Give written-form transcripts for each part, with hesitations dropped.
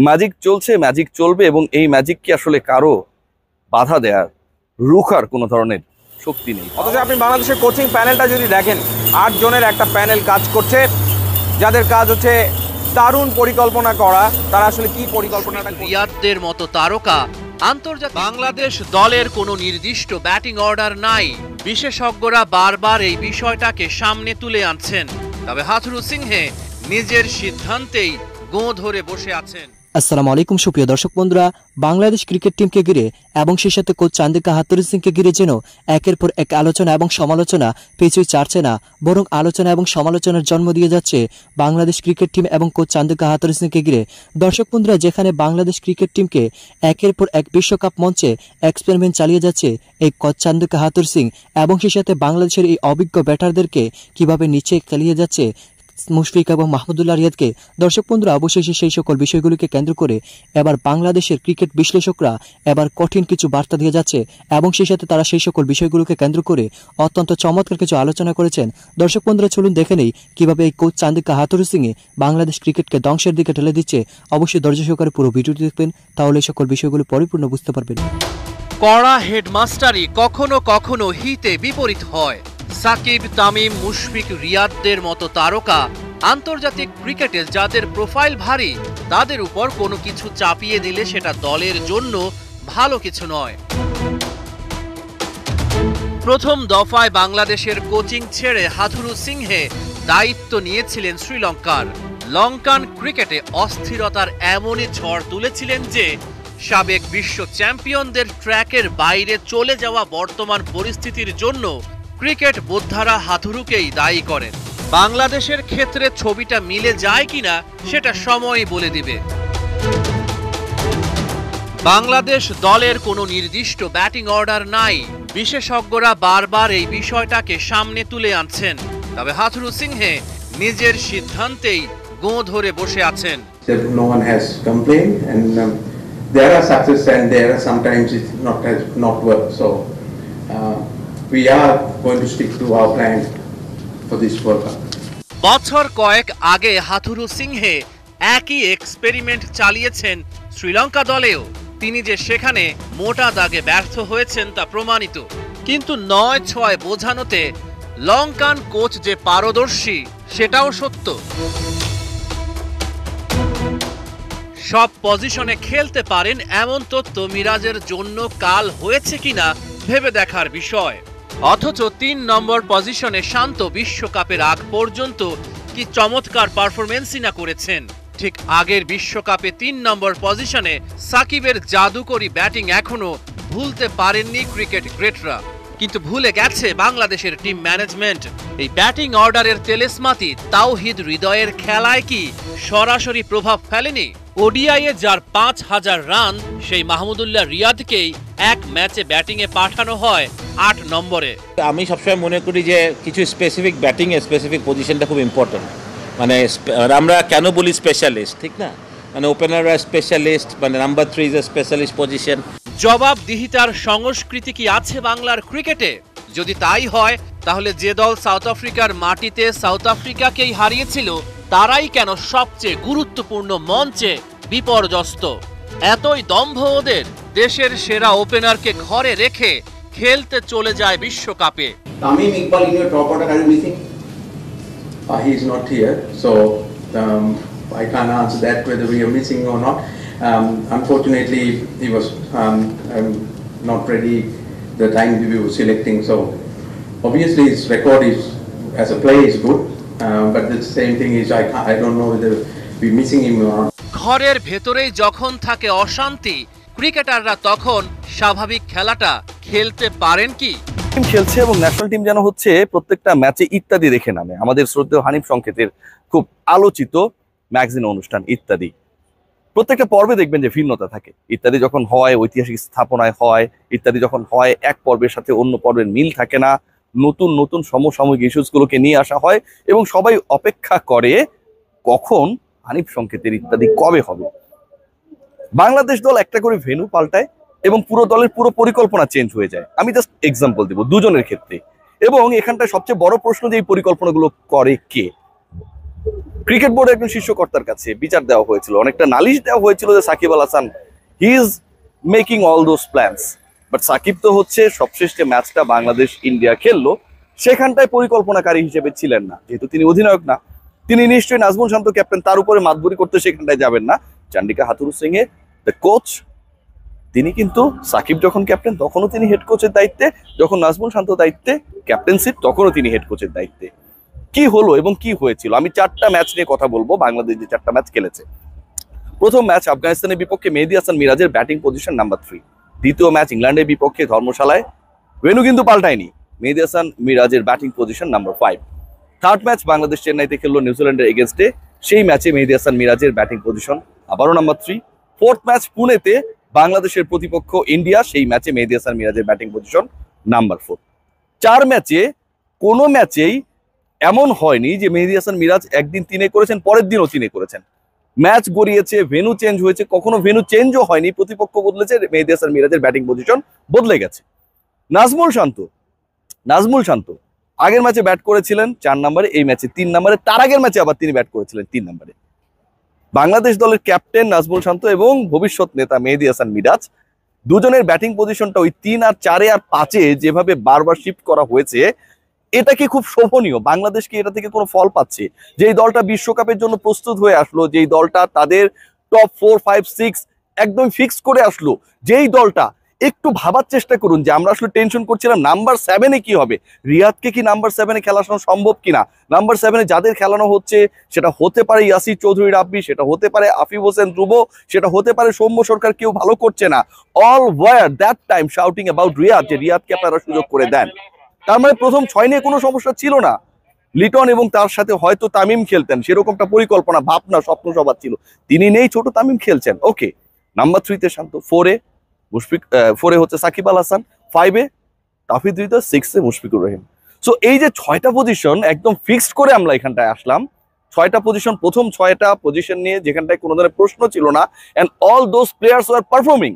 Magic চলছে, magic চলবে, এবং এই ম্যাজিক কি আসলে কারো বাধা দেয়ার, রুখার কোনো ধরনের শক্তি নেই। অথচ আপনি বাংলাদেশের কোচিং প্যানেলটা যদি দেখেন, 8 জনের একটা প্যানেল কাজ করছে, যাদের কাজ হচ্ছে দারুণ পরিকল্পনা করা। তারা আসলে কি পরিকল্পনাটা? রিয়াদদের মতো তারকা আন্তর্জাতিক বাংলাদেশ দলের কোনো নির্দিষ্ট ব্যাটিং অর্ডার নাই। বিশেষজ্ঞরা বারবার এই বিষয়টাকে সামনে তুলে আনছেন, তবে হাথুরু সিংহে নিজের সিদ্ধান্তেই গোঁ ধরে বসে আছেন। আসসালামু আলাইকুম সুপ্রিয় দর্শক বন্ধুরা, বাংলাদেশ ক্রিকেট টিমকে ঘিরে এবং সেই সাথে কোচ চান্দিকা হাথুরু সিংকে ঘিরে যেন একের পর এক আলোচনা এবং সমালোচনা পিছুই ছাড়ছে না, বরং আলোচনা এবং সমালোচনার জন্ম দিয়ে যাচ্ছে বাংলাদেশ ক্রিকেট টিম এবং কোচ চান্দিকা হাথুরু সিংকে ঘিরে। দর্শক বন্ধুরা, যেখানে বাংলাদেশ ক্রিকেট টিমকে একের পর এক বিশ্বকাপ মঞ্চে এক্সপেরিমেন্ট চালিয়ে যাচ্ছে এই কোচ চান্দিকা হাথুরু সিং, এবং সেই সাথে বাংলাদেশের এই অভিজ্ঞ ব্যাটারদেরকে কিভাবে নিচে খেলিয়ে যাচ্ছে মুশফিক এবং মাহমুদুল্লাহ রিয়াদকে। দর্শক বন্ধুরা, অবশেষে সেই সকল বিষয়গুলিকে কেন্দ্র করে এবার বাংলাদেশের ক্রিকেট বিশ্লেষকরা এবার কঠিন কিছু বার্তা দিয়ে যাচ্ছে, এবং সেই সাথে তারা সেই সকল বিষয়গুলোকে কেন্দ্র করে অত্যন্ত চমৎকার কিছু আলোচনা করেছেন। দর্শক বন্ধুরা, চলুন দেখে নেই কিভাবে এই কোচ চান্দিকা হাথুরু সিংয়ে বাংলাদেশ ক্রিকেটকে ধ্বংসের দিকে ঠেলে দিচ্ছে। অবশ্যই ধৈর্য সহকারে পুরো ভিডিওটি দেখবেন, তাহলে এই সকল বিষয়গুলো পরিপূর্ণ বুঝতে পারবেন। কড়া হেডমাস্টারই কখনো কখনো হিতে বিপরীত হয়। সাকিব, তামিম, মুশফিক, রিয়াদদের মতো তারকা আন্তর্জাতিক ক্রিকেটে যাদের প্রোফাইল ভারী, তাদের উপর কোনো কিছু চাপিয়ে দিলে সেটা দলের জন্য ভালো কিছু নয়। প্রথম দফায় বাংলাদেশের কোচিং ছেড়ে হাথুরু সিংহে দায়িত্ব নিয়েছিলেন শ্রীলঙ্কার। লঙ্কান ক্রিকেটে অস্থিরতার এমনই ঝড় তুলেছিলেন যে সাবেক বিশ্ব চ্যাম্পিয়নদের ট্র্যাকের বাইরে চলে যাওয়া বর্তমান পরিস্থিতির জন্য ক্রিকেট বোদ্ধারা হাথুরুকেই দায়ী করেন। বাংলাদেশের ক্ষেত্রে ছবিটা মিলে যায় কিনা সেটা সময়ই বলে দিবে। বাংলাদেশ দলের কোনো নির্দিষ্ট ব্যাটিং অর্ডার নাই। বিশেষজ্ঞরা বারবার এই বিষয়টাকে সামনে তুলে আনছেন, তবে হাথুরু সিংহে নিজের সিদ্ধান্তেই গোঁ ধরে বসে আছেন। No one has complained, and there are success and there are sometimes it has not worked. So we are going to stick to our plan for this World Cup. বছর কয়েক আগে হাথুরু সিংহে একই এক্সপেরিমেন্ট চালিয়েছেন শ্রীলঙ্কা দলেও। তিনি যে সেখানে মোটা দাগে ব্যর্থ হয়েছেন তা প্রমাণিত। কিন্তু ৯-৬ বোঝানোতে লঙ্কান কোচ যে পারদর্শী সেটাও সত্য। সব পজিশনে খেলতে পারেন এমন তথ্য মিরাজের জন্য কাল হয়েছে কিনা ভেবে দেখার বিষয়। অথচ ৩ নম্বর পজিশনে শান্ত বিশ্বকাপের আগ পর্যন্ত কি চমৎকার পারফরমেন্সই না করেছেন। ঠিক আগের বিশ্বকাপে ৩ নম্বর পজিশনে সাকিবের জাদুকরি ব্যাটিং এখনো ভুলতে পারেননি ক্রিকেট গ্রেটরা, কিন্তু ভুলে গেছে বাংলাদেশের টিম ম্যানেজমেন্ট। এই ব্যাটিং অর্ডারের তেলেসমাতি তাওহিদ হৃদয়ের খেলায় কি সরাসরি প্রভাব ফেলেনি? ওডিআইয়ে যার ৫,০০০ রান, সেই মাহমুদুল্লাহ রিয়াদকেই এক ম্যাচে ব্যাটিংয়ে পাঠানো হয় ৮ নম্বরে। আমি সবসময় মনে করি যে কিছু স্পেসিফিক ব্যাটিংয়ে স্পেসিফিক পজিশনটা খুব ইম্পর্টেন্ট। মানে আমরা কেন বলি স্পেশালিস্ট, ঠিক না? মানে ওপেনাররা স্পেশালিস্ট, মানে number 3 is a specialist position. জবাবদিহিতার সংস্কৃতি কি আছে বাংলার ক্রিকেটে? যদি তাই হয়, তাহলে যে দল সাউথ আফ্রিকার মাটিতে সাউথ আফ্রিকাকেই হারিয়েছিল, তারাই কেন সবচেয়ে গুরুত্বপূর্ণ মঞ্চে বিপর্যস্ত? এতই দম্ভ ওদের, দেশের সেরা ওপেনারকে ঘরে রেখে খেলতে চলে যায় বিশ্বকাপে। Tamim Iqbal in your top order, are you missing? He is not here, so I can't answer that whether we are missing or not. Unfortunately, he was not ready the time we were selecting. So obviously his record is as a player is good, but the same thing is I don't know whether we're missing him or not. ঘরের ভেতরেই যখন থাকে অশান্তি, ক্রিকেটাররা তখন স্বাভাবিক খেলাটা খেলতে পারেন কি? টিম খেলছে এবং ন্যাশনাল টিম যেন হচ্ছে প্রত্যেকটা ম্যাচে ইত্যাদি রেখে নামে। আমাদের শ্রদ্ধেয় হানিফ সংকেতের খুব আলোচিত ম্যাগাজিন অনুষ্ঠান ইত্যাদি, প্রত্যেকটা পর্বে দেখবেন যে ভিন্নতা থাকে। ইত্যাদি যখন হয় ঐতিহাসিক স্থাপনায় হয়, ইত্যাদি যখন হয় এক পর্বের সাথে অন্য পর্বের মিল থাকে না, নতুন নতুন সমসাময়িক ইস্যুসগুলোকে নিয়ে আসা হয় এবং সবাই অপেক্ষা করে কখন হানিফ সংকেতের ইত্যাদি কবে হবে। বাংলাদেশ দল একটা করে ভেন্যু পাল্টায় এবং পুরো দলের পুরো পরিকল্পনা চেঞ্জ হয়ে যায়। আমি জাস্ট এক্সাম্পল দেব দুজনের ক্ষেত্রে, এবং এখানটায় সবচেয়ে বড় প্রশ্ন যে এই পরিকল্পনাগুলো করে কে। ক্রিকেট বোর্ডের একজন শীর্ষ কর্তার কাছে বিচার দেওয়া হয়েছিল, অনেকটা নালিশ দেওয়া হয়েছিল যে Shakib Al Hasan he is making all those plans, but Shakib তো হচ্ছে সবশেষ যে ম্যাচটা বাংলাদেশ ইন্ডিয়া খেললো সেখানটায় পরিকল্পনাকারী হিসেবে ছিলেন না, যেহেতু তিনি অধিনায়ক না, তিনি নিশ্চয়ই নাজমুল শান্ত ক্যাপ্টেন তার উপরে মাতবরি করতে সেখানটায় যাবেন না। চান্ডিকা হাথুরু সিং এর দ্য কোচ, তিনি কিন্তু সাকিব যখন ক্যাপ্টেন তখনও তিনি হেড কোচের দায়িত্বে, যখন নাজমুল শান্ত দায়িত্বে ক্যাপ্টেনশিপ তখনও তিনি হেড কোচের দায়িত্বে। কি হলো এবং কি হয়েছিল, আমি 4টা ম্যাচ নিয়ে কথা বলবো। বাংলাদেশ যে 4টা ম্যাচ খেলেছে, প্রথম ম্যাচ আফগানিস্তানের বিপক্ষে মেহেদী হাসান মিরাজের ব্যাটিং পজিশন নাম্বার 3। দ্বিতীয় ম্যাচ ইংল্যান্ডের বিপক্ষে ধর্মশালায়, ভেন্যু কিন্তু পাল্টায়নি, মেহেদী হাসান মিরাজের batting position number 5। Third match Bangladesh চেন্নাইতে খেললো নিউজিল্যান্ডের এগেনস্টে, সেই ম্যাচে মেহেদী হাসান মিরাজের ব্যাটিং পজিশন আবারও নাম্বার 3। ফোর্থ ম্যাচ পুনেতে বাংলাদেশের প্রতিপক্ষ ইন্ডিয়া, সেই ম্যাচে মেহেদী হাসান মিরাজের ব্যাটিং পজিশন নাম্বার 4। 4 ম্যাচে কোনো ম্যাচেই এমন হয়নি যে মেহেদী হাসান মিরাজ একদিন 3-এ করেছেন পরের দিনও 3-এ করেছেন। ম্যাচ গড়িয়েছে, ভেন্যু চেঞ্জ হয়েছে, কখনো ভেন্যু চেঞ্জও হয়নি, প্রতিপক্ষ বদলেছে, মেহেদী হাসান মিরাজের ব্যাটিং পজিশন বদলে গেছে। নাজমুল শান্ত আগের ম্যাচে ব্যাট করেছিলেন 4 নম্বরে, এই ম্যাচে 3 নম্বরে, তার আগের ম্যাচে আবার তিনি ব্যাট করেছিলেন 3 নম্বরে। বাংলাদেশ দলের ক্যাপ্টেন নাজমুল শান্ত এবং ভবিষ্যৎ নেতা মেহেদী হাসান মিরাজ দুজনের ব্যাটিং পজিশনটা ওই 3 আর 4 আর 5-এ যেভাবে বারবার শিফট করা হয়েছে, এটা কি খুব শোভনীয়? বাংলাদেশকে এটা থেকে কোনো ফল পাচ্ছে? যেই দলটা বিশ্বকাপের জন্য প্রস্তুত হয়ে আসলো, যেই দলটা তাদের টপ 4, 5, 6 একদম ফিক্স করে আসলো, যেই দলটা, একটু ভাবার চেষ্টা করুন যে আমরা আসলে টেনশন করছিলাম নাম্বার 7-এ কি হবে, রিয়াদকে কি নাম্বার 7-এ খেলানো সম্ভব কিনা। নাম্বার 7-এ যাদের খেলানো হচ্ছে সেটা হতে পারে ইয়াসির চৌধুরী রাব্বি, সেটা হতে পারে আফিফ হোসেন ধ্রুব, সেটা হতে পারে সৌম্য সরকার, কেউ ভালো করছে না। All were that time shouting about Riyad, যে রিয়াদকে আপনারা সুযোগ করে দেন। তার মানে প্রথম 6 নিয়ে কোনো সমস্যা ছিল না। লিটন এবং তার সাথে হয়তো তামিম খেলতেন, সেরকমটা পরিকল্পনা, ভাবনা, স্বপ্ন সবার ছিল। তিনি নেই, ছোট তামিম খেলছেন, ওকে। নাম্বার 3-তে শান্ত, 4-এ হচ্ছে সাকিব আল হাসান, 5-এ তাফিদ হৃদয়, 6-এ মুশফিকুর রহিম। সো এই যে 6টা পজিশন একদম ফিক্সড করে আমরা এখানটায় আসলাম, 6টা পজিশন, প্রথম 6টা পজিশন নিয়ে যেখানটায় কোনো ধরনের প্রশ্ন ছিল না, and all those players were performing.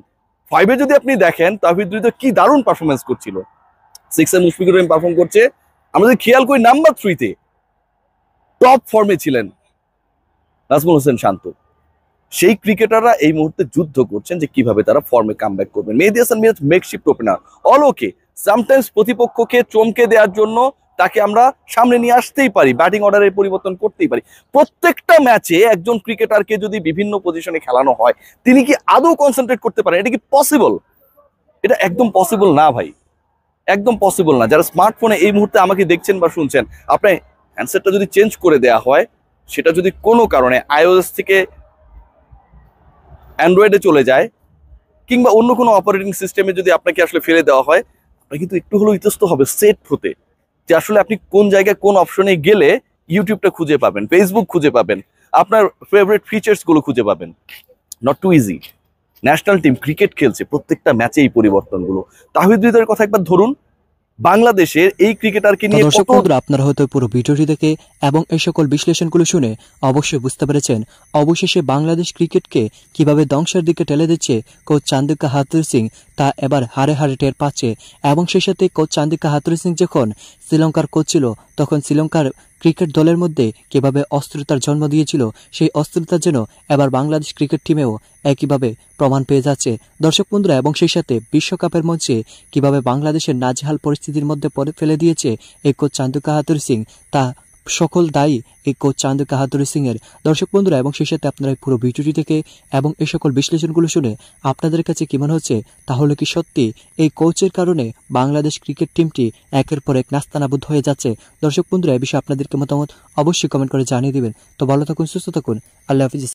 5-এ যদি আপনি দেখেন তাফিদ হৃদয় কি দারুণ পারফরমেন্স করছিল, 6-এ মুশফিকুর রহিম পারফর্ম করছে। আমরা যদি খেয়াল করি নাম্বার 3-তে টপ ফর্মে ছিলেন নাজমুল হোসেন শান্ত। সেই ক্রিকেটাররা এই মুহূর্তে যুদ্ধ করছেন যে কিভাবে তারা ফর্মে কামব্যাক করবেন। Mehedi Hasan Miraz makeshift opener, all okay. Sometimes প্রতিপক্ষকে চমকে দেওয়ার জন্য তাকে আমরা সামনে নিয়ে আসতেই পারি, ব্যাটিং অর্ডারের পরিবর্তন করতেই পারি। প্রত্যেকটা ম্যাচে একজন ক্রিকেটারকে যদি বিভিন্ন পজিশনে খেলানো হয়, তিনি কি আদৌ কনসেন্ট্রেট করতে পারেন? এটা কি পসিবল? এটা একদম পসিবল না ভাই, একদম পসিবল না। যারা স্মার্টফোনে এই মুহূর্তে আমাকে দেখছেন বা শুনছেন, আপনার হ্যান্ডসেটটা যদি চেঞ্জ করে দেওয়া হয়, সেটা যদি কোনো কারণে iOS থেকে অ্যান্ড্রয়েডে চলে যায়, কিংবা অন্য কোনো অপারেটিং সিস্টেমে যদি আপনাকে আসলে ফেলে দেওয়া হয়, আপনি কিন্তু একটু হলেও ইতস্ত হবে সেট হতে, যে আসলে আপনি কোন জায়গায় কোন অপশনে গেলে ইউটিউবটা খুঁজে পাবেন, ফেসবুক খুঁজে পাবেন, আপনার ফেভারিট ফিচার্সগুলো খুঁজে পাবেন। Not too easy. National team cricket খেলছে, প্রত্যেকটা ম্যাচে এই পরিবর্তনগুলো। তাহিদ হৃদয়ের কথা একবার ধরুন, বাংলাদেশের এই ক্রিকেটারকে নিয়ে দর্শক বন্ধুরা, আপনারা হয়তো পুরো ভিডিওটি দেখে এবং এই সকল বিশ্লেষণগুলো শুনে অবশ্যই বুঝতে পেরেছেন অবশেষে বাংলাদেশ ক্রিকেটকে কিভাবে ধ্বংসের দিকে ঠেলে দিচ্ছে কোচ চান্দিকা হাথুরু সিং, তা এবার হারে হারে টের পাচ্ছে। এবং সেই সাথে কোচ চান্দিকা হাথুরু সিং যখন শ্রীলঙ্কার কোচ ছিল, তখন শ্রীলঙ্কার ক্রিকেট দলের মধ্যে কিভাবে অস্থিরতার জন্ম দিয়েছিল, সেই অস্থিরতার জন্য এবার বাংলাদেশ ক্রিকেট টিমেও একইভাবে প্রমাণ পেয়ে যাচ্ছে দর্শক বন্ধুরা। এবং সেই সাথে বিশ্বকাপের মঞ্চে কিভাবে বাংলাদেশের নাজেহাল পরিস্থিতির মধ্যে ফেলে দিয়েছে এই কোচ চান্দিকা হাথুরু সিং, তা সকল দায়ী এই কোচ চান্দিকা হাথুরু সিং এর দর্শক বন্ধুরা। এবং সেই সাথে আপনারা পুরো ভিডিওটি থেকে এবং এই সকল বিশ্লেষণগুলো শুনে আপনাদের কাছে কি মনে হচ্ছে, তাহলে কি সত্যি এই কোচের কারণে বাংলাদেশ ক্রিকেট টিমটি একের পর এক নাস্তানাবুদ হয়ে যাচ্ছে? দর্শক বন্ধুরা, এই বিষয়ে আপনাদেরকে মতামত অবশ্যই কমেন্ট করে জানিয়ে দিবেন। তো ভালো থাকুন, সুস্থ থাকুন, আল্লাহ হাফিজ।